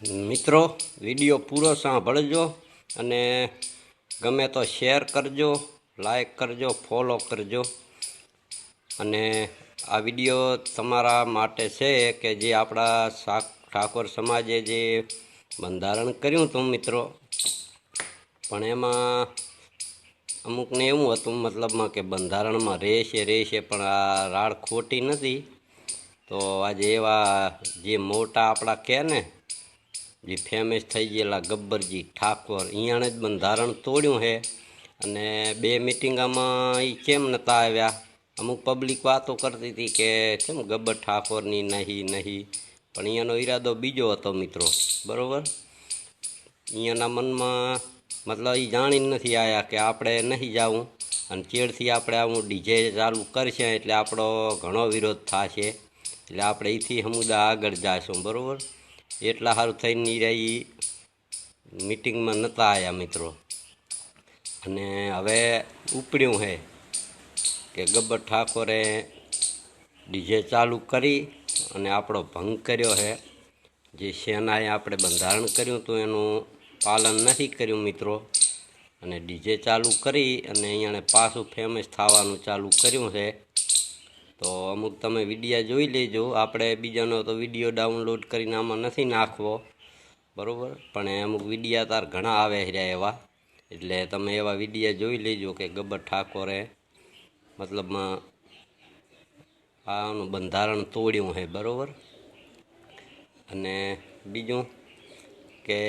મિત્રો વિડીયો પૂરો સાંભળજો અને ગમે તો શેર કરજો, લાઈક કરજો, ફોલો કરજો। અને આ વિડીયો તમારા માટે છે કે જે આપણા ઠાકોર સમાજે જે બંધારણ કર્યું હતું મિત્રો, પણ એમાં અમુકને એવું હતું મતલબમાં કે બંધારણમાં રહેશે પણ આ રાડ ખોટી નથી। તો આજે એવા જે મોટા આપણા કહે ને જે ફેમસ થઈ ગયેલા ગબ્બરજી ઠાકોર અહીંયાને જ બંધારણ તોડ્યું છે। અને બે મિટિંગમાં એ કેમ નહોતા આવ્યા? અમુક પબ્લિક વાતો કરતી હતી કે કેમ ગબ્બર ઠાકોરની નહીં પણ અહીંયાનો ઈરાદો બીજો હતો મિત્રો, બરાબર। અહીંયાના મનમાં મતલબ એ જાણીને નથી આવ્યા કે આપણે નહીં જાવું અને ચેડથી આપણે આવું ડીજે ચાલુ કરશે એટલે આપણો ઘણો વિરોધ થશે, એટલે આપણે એથી સમુદાય આગળ જઈશું, બરાબર। એટલા સારું થઈને એ મિટિંગમાં નહોતા આવ્યા મિત્રો। અને હવે ઉપડ્યું છે કે ગબ્બર ઠાકોરે ડીજે ચાલુ કરી અને આપણો ભંગ કર્યો છે। જે સેનાએ આપણે બંધારણ કર્યું હતું એનું પાલન નથી કર્યું મિત્રો, અને ડીજે ચાલુ કરી અને અહીંયાને પાછું ફેમસ થવાનું ચાલુ કર્યું છે। તો અમુક તમે વિડીયો જોઈ લેજો, આપણે બીજાનો તો વિડીયો ડાઉનલોડ કરીને આમાં નથી નાખવો, બરાબર। પણ અમુક વિડીયા તાર ઘણા આવે રહ્યા એવા, એટલે તમે એવા વિડીયા જોઈ લેજો કે ગબ્બર ઠાકોરે મતલબમાં આનું બંધારણ તોડ્યું છે, બરાબર। અને બીજું કે